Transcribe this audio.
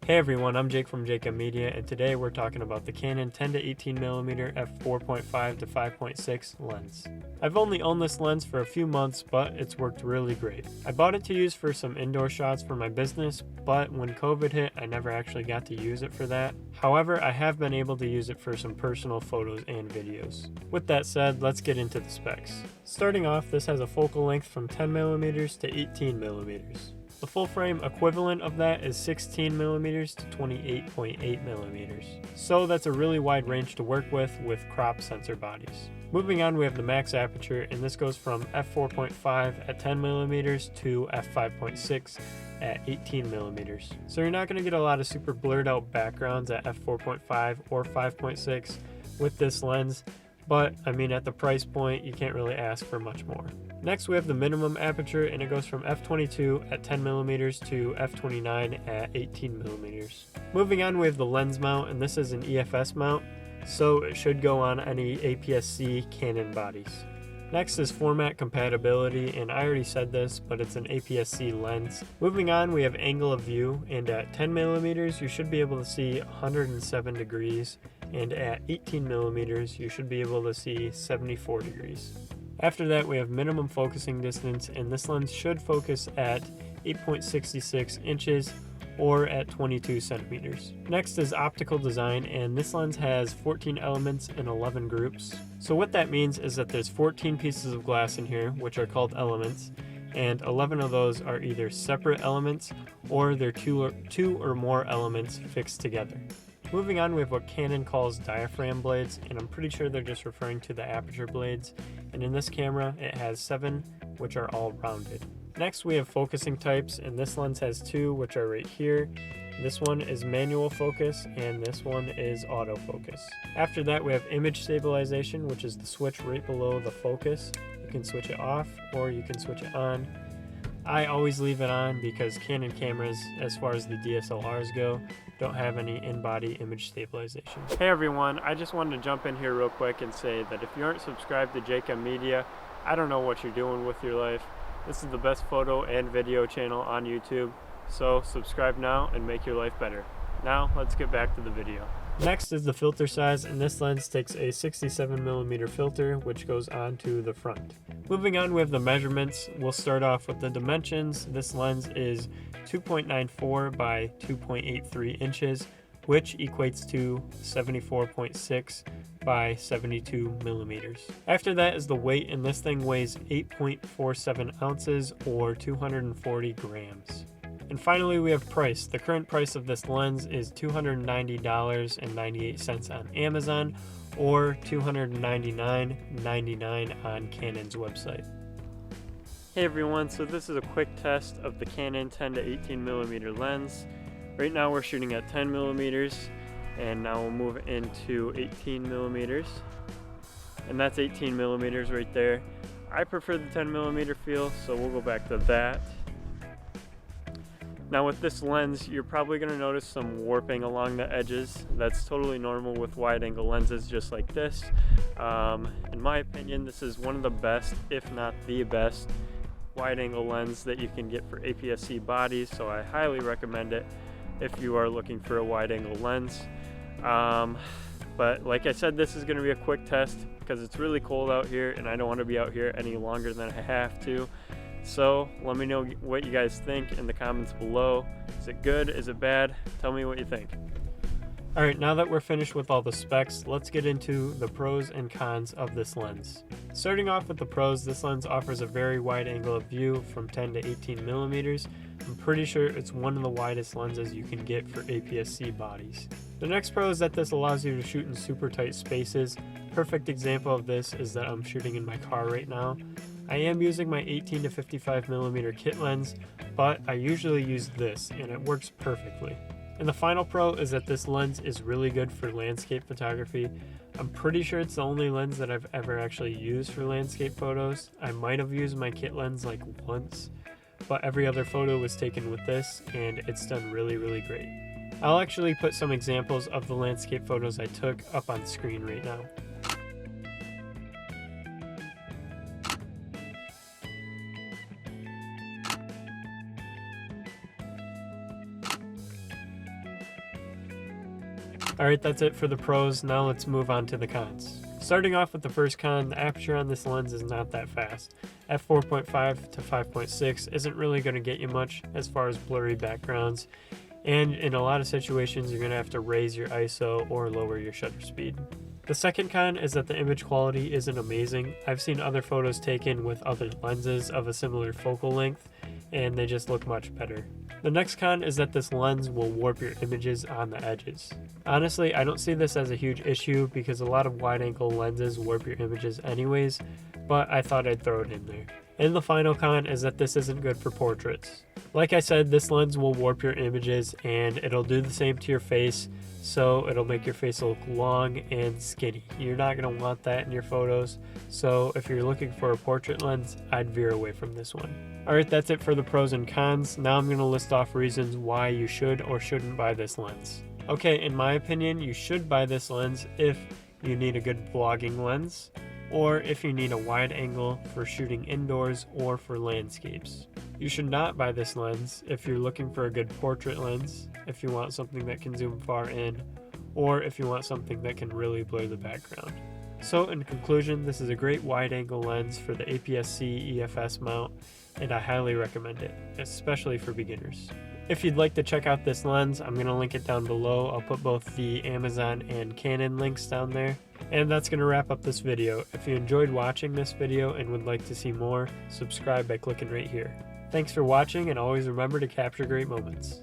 Hey everyone, I'm Jake from Jake Media, and today we're talking about the Canon 10-18mm f4.5 to 5.6 lens. I've only owned this lens for a few months, but it's worked really great. I bought it to use for some indoor shots for my business, but when COVID hit, I never actually got to use it for that. However, I have been able to use it for some personal photos and videos. With that said, let's get into the specs. Starting off, this has a focal length from 10mm to 18mm. The full frame equivalent of that is 16mm to 28.8mm. So that's a really wide range to work with crop sensor bodies. Moving on, we have the max aperture, and this goes from f4.5 at 10mm to f5.6 at 18mm. So you're not going to get a lot of super blurred out backgrounds at f4.5 or 5.6 with this lens, but I mean, at the price point, you can't really ask for much more. Next, we have the minimum aperture, and it goes from f22 at 10mm to f29 at 18mm. Moving on, we have the lens mount, and this is an EFS mount, so it should go on any APS-C Canon bodies. Next is format compatibility, and I already said this, but it's an APS-C lens. Moving on, we have angle of view, and at 10mm you should be able to see 107 degrees, and at 18mm you should be able to see 74 degrees. After that, we have minimum focusing distance, and this lens should focus at 8.66 inches or at 22 centimeters. Next is optical design, and this lens has 14 elements in 11 groups. So what that means is that there's 14 pieces of glass in here, which are called elements, and 11 of those are either separate elements or they're two or more elements fixed together. Moving on, we have what Canon calls diaphragm blades, and I'm pretty sure they're just referring to the aperture blades. And in this camera, it has 7, which are all rounded. Next, we have focusing types, and this lens has 2, which are right here. This one is manual focus, and this one is autofocus. After that, we have image stabilization, which is the switch right below the focus. You can switch it off, or you can switch it on. I always leave it on because Canon cameras, as far as the DSLRs go, don't have any in-body image stabilization. Hey everyone, I just wanted to jump in here real quick and say that if you aren't subscribed to Jake Media, I don't know what you're doing with your life. This is the best photo and video channel on YouTube, so subscribe now and make your life better. Now let's get back to the video. Next is the filter size, and this lens takes a 67mm filter, which goes onto the front. Moving on, we have the measurements. We'll start off with the dimensions. This lens is 2.94 by 2.83 inches, which equates to 74.6 by 72 millimeters. After that is the weight, and this thing weighs 8.47 ounces or 240 grams. And finally, we have price. The current price of this lens is $290.98 on Amazon or $299.99 on Canon's website. Hey everyone, so this is a quick test of the Canon 10-18mm lens. Right now we're shooting at 10mm, and now we'll move into 18mm. And that's 18mm right there. I prefer the 10mm feel, so we'll go back to that. Now with this lens, you're probably going to notice some warping along the edges. That's totally normal with wide angle lenses just like this. In my opinion, this is one of the best, if not the best, wide angle lens that you can get for APS-C bodies, so I highly recommend it if you are looking for a wide angle lens. But like I said, this is going to be a quick test because it's really cold out here and I don't want to be out here any longer than I have to. So let me know what you guys think in the comments below. Is it good? Is it bad? Tell me what you think. Alright, now that we're finished with all the specs, let's get into the pros and cons of this lens. Starting off with the pros, this lens offers a very wide angle of view from 10 to 18 millimeters. I'm pretty sure it's one of the widest lenses you can get for APS-C bodies. The next pro is that this allows you to shoot in super tight spaces. Perfect example of this is that I'm shooting in my car right now. I am using my 18 to 55 millimeter kit lens, but I usually use this and it works perfectly. And the final pro is that this lens is really good for landscape photography. I'm pretty sure it's the only lens that I've ever actually used for landscape photos. I might have used my kit lens like once, but every other photo was taken with this and it's done really, really great. I'll actually put some examples of the landscape photos I took up on screen right now. Alright, that's it for the pros. Now let's move on to the cons. Starting off with the first con, the aperture on this lens is not that fast. f4.5 to 5.6 isn't really going to get you much as far as blurry backgrounds, and in a lot of situations you're going to have to raise your ISO or lower your shutter speed. The second con is that the image quality isn't amazing. I've seen other photos taken with other lenses of a similar focal length, and they just look much better. The next con is that this lens will warp your images on the edges. Honestly, I don't see this as a huge issue because a lot of wide-angle lenses warp your images anyways, but I thought I'd throw it in there. And the final con is that this isn't good for portraits. Like I said, this lens will warp your images and it'll do the same to your face, so it'll make your face look long and skinny. You're not going to want that in your photos, so if you're looking for a portrait lens, I'd veer away from this one. Alright, that's it for the pros and cons. Now I'm going to list off reasons why you should or shouldn't buy this lens. Okay, in my opinion, you should buy this lens if you need a good vlogging lens, or if you need a wide angle for shooting indoors or for landscapes. You should not buy this lens if you're looking for a good portrait lens, if you want something that can zoom far in, or if you want something that can really blur the background. So in conclusion, this is a great wide angle lens for the APS-C EFS mount, and I highly recommend it, especially for beginners. If you'd like to check out this lens, I'm going to link it down below. I'll put both the Amazon and Canon links down there. And that's going to wrap up this video. If you enjoyed watching this video and would like to see more, subscribe by clicking right here. Thanks for watching, and always remember to capture great moments.